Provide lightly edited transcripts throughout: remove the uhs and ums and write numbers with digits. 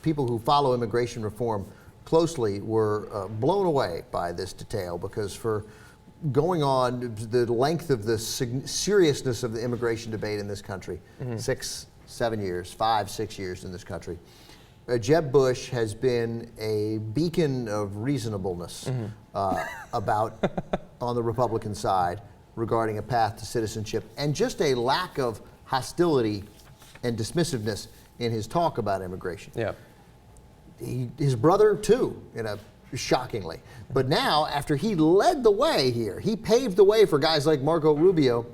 people who follow immigration reform closely were blown away by this detail, because for going on the length of the seriousness of the immigration debate in this country, 6, 7 years, 5, 6 years in this country, Jeb Bush has been a beacon of reasonableness about on the Republican side regarding a path to citizenship, and just a lack of hostility and dismissiveness in his talk about immigration. Yeah. His brother too, shockingly. But now, after he led the way here, he paved the way for guys like Marco Rubio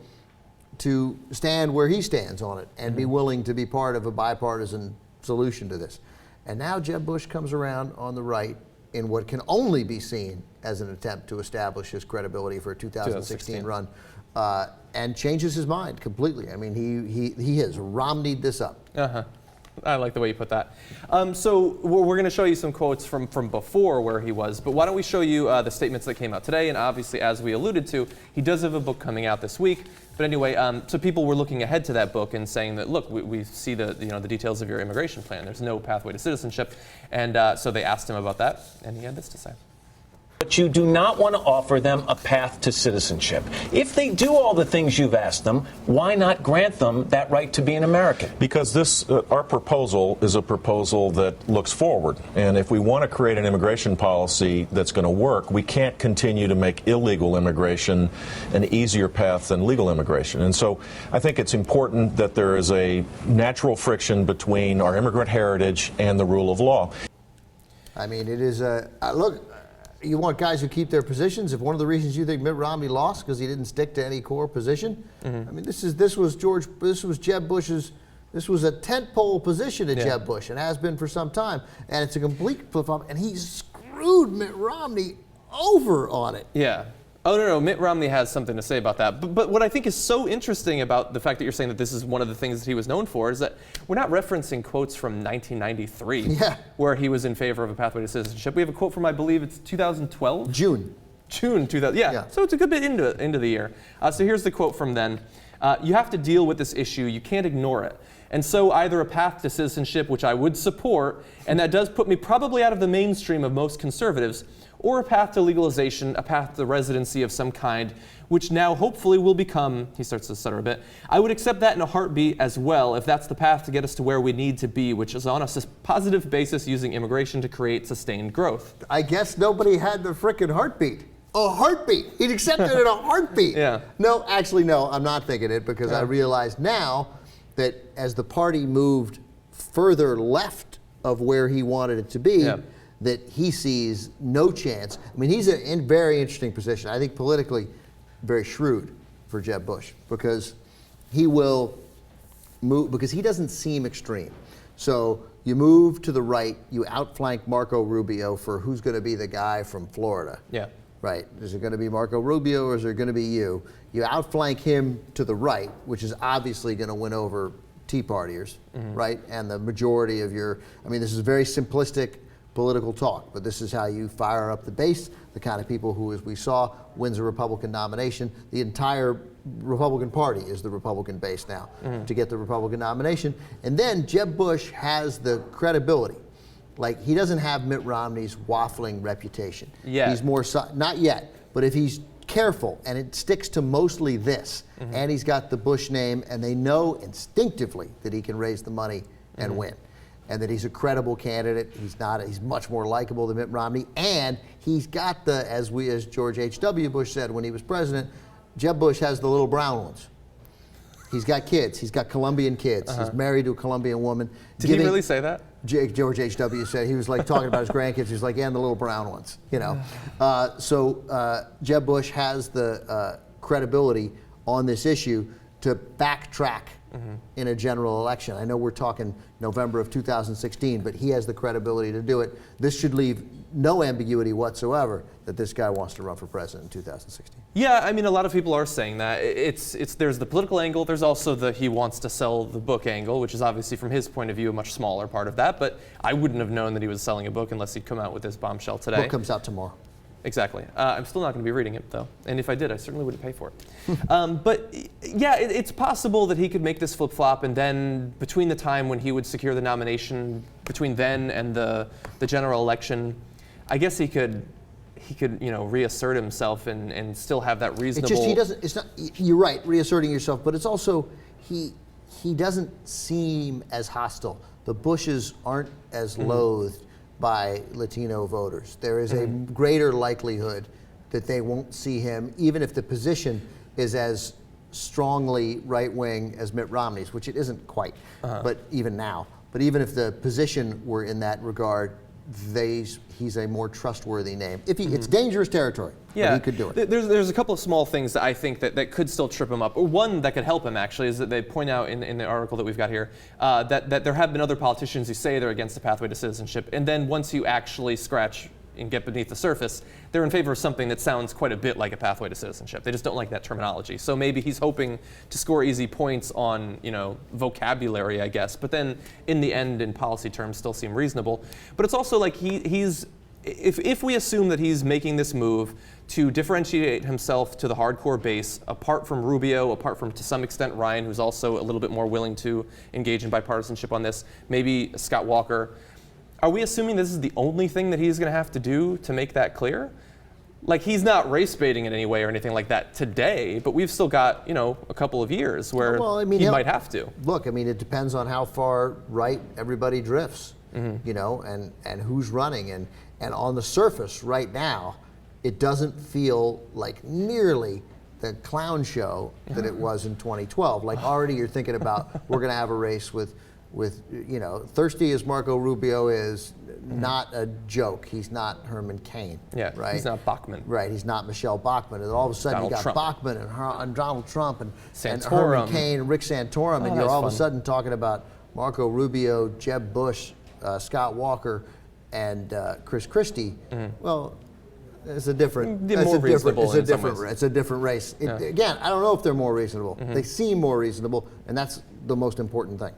to stand where he stands on it and be willing to be part of a bipartisan solution to this. And now Jeb Bush comes around on the right in what can only be seen as an attempt to establish his credibility for a 2016 run, and changes his mind completely. I mean, he has Romney'd this up. I like the way you put that. So we're going to show you some quotes from before where he was, but why don't we show you the statements that came out today? And obviously, as we alluded to, he does have a book coming out this week. But anyway, so people were looking ahead to that book and saying that, look, we see the details of your immigration plan. There's no pathway to citizenship, and so they asked him about that, and he had this to say. But you do not want to offer them a path to citizenship. If they do all the things you've asked them, why not grant them that right to be an American? Because this, our proposal is a proposal that looks forward. And if we want to create an immigration policy that's going to work, we can't continue to make illegal immigration an easier path than legal immigration. And so I think it's important that there is a natural friction between our immigrant heritage and the rule of law. I mean, it is a look. You want guys who keep their positions. If one of the reasons you think Mitt Romney lost because he didn't stick to any core position, I mean, this was Jeb Bush's. This was a tentpole position at Jeb Bush, and has been for some time. And it's a complete flip-flop, and he screwed Mitt Romney over on it. Yeah. Oh, no, Mitt Romney has something to say about that. But what I think is so interesting about the fact that you're saying that this is one of the things that he was known for is that we're not referencing quotes from 1993 where he was in favor of a pathway to citizenship. We have a quote from, I believe it's 2012? June 2000, yeah. So it's a good bit into the year. So here's the quote from then. You have to deal with this issue. You can't ignore it. And so either a path to citizenship, which I would support, and that does put me probably out of the mainstream of most conservatives, or a path to legalization, a path to residency of some kind, which now hopefully will become, he starts to stutter a bit, I would accept that in a heartbeat as well if that's the path to get us to where we need to be, which is on a positive basis using immigration to create sustained growth. I guess nobody had the frickin' heartbeat. A heartbeat. He'd accept it in a heartbeat. No, actually, no, I'm not thinking it, because I realize now that as the party moved further left of where he wanted it to be, that he sees no chance. I mean, he's in a very interesting position. I think politically very shrewd for Jeb Bush, because he will move, because he doesn't seem extreme. So you move to the right, you outflank Marco Rubio for who's going to be the guy from Florida. Right. Is it going to be Marco Rubio, or is it going to be you? You outflank him to the right, which is obviously going to win over Tea Partiers, right? And the majority of this is very simplistic political talk, but this is how you fire up the base, the kind of people who, as we saw, wins a Republican nomination. The entire Republican Party is the Republican base now to get the Republican nomination. And then Jeb Bush has the credibility. Like, he doesn't have Mitt Romney's waffling reputation. He's more, not yet, but if he's careful and it sticks to mostly this, and he's got the Bush name, and they know instinctively that he can raise the money and win, and that he's a credible candidate. He's much more likable than Mitt Romney, and he's got as George H.W. Bush said when he was president, Jeb Bush has the little brown ones. He's got kids. He's got Colombian kids. He's married to a Colombian woman. Did he really say that? George H.W. said, he was like talking about his grandkids. He was like, and the little brown ones, So Jeb Bush has the credibility on this issue to backtrack in a general election. I know we're talking November of 2016, but he has the credibility to do it. This should leave no ambiguity whatsoever that this guy wants to run for president in 2016. Yeah, I mean, a lot of people are saying that. There's the political angle. There's also the he wants to sell the book angle, which is obviously from his point of view a much smaller part of that. But I wouldn't have known that he was selling a book unless he'd come out with this bombshell today. Book comes out tomorrow. exactly. I'm still not going to be reading it, though. And if I did, I certainly wouldn't pay for it. But yeah, it's possible that he could make this flip-flop, and then between the time when he would secure the nomination, between then and the general election, I guess he could reassert himself and still have that reasonable. It's just he doesn't. It's not. You're right, reasserting yourself, but it's also he doesn't seem as hostile. The Bushes aren't as loathed by Latino voters. There is a greater likelihood that they won't see him, even if the position is as strongly right-wing as Mitt Romney's, which it isn't quite, but even now. But even if the position were in that regard, he's a more trustworthy name. It's dangerous territory, but he could do it. There's a couple of small things that I think that could still trip him up. Or one that could help him, actually, is that they point out in the article that we've got here that there have been other politicians who say they're against the pathway to citizenship, and then once you actually scratch and get beneath the surface, they're in favor of something that sounds quite a bit like a pathway to citizenship. They just don't like that terminology. So maybe he's hoping to score easy points on, vocabulary, I guess. But then in the end, in policy terms, still seem reasonable. But it's also like if we assume that he's making this move to differentiate himself to the hardcore base, apart from Rubio, apart from to some extent Ryan, who's also a little bit more willing to engage in bipartisanship on this, maybe Scott Walker. Are we assuming this is the only thing that he's going to have to do to make that clear? Like, he's not race baiting in any way or anything like that today, but we've still got, a couple of years where he might have to. Look, it depends on how far right everybody drifts, and who's running. And on the surface right now, it doesn't feel like nearly the clown show that it was in 2012. Like, already you're thinking about, we're going to have a race with thirsty as Marco Rubio is, not a joke. He's not Herman Cain. Yeah, right? He's not Bachmann. Right, he's not Michelle Bachmann. And all of a sudden Donald you got Trump. Bachmann and Donald Trump and Santorum. Herman Cain and Rick Santorum, and you're that's all of a fun. sudden talking about Marco Rubio, Jeb Bush, Scott Walker, and Chris Christie. Well, it's a different. They're more reasonable in some ways. It's a different race. Again, I don't know if they're more reasonable. They seem more reasonable, and that's the most important thing.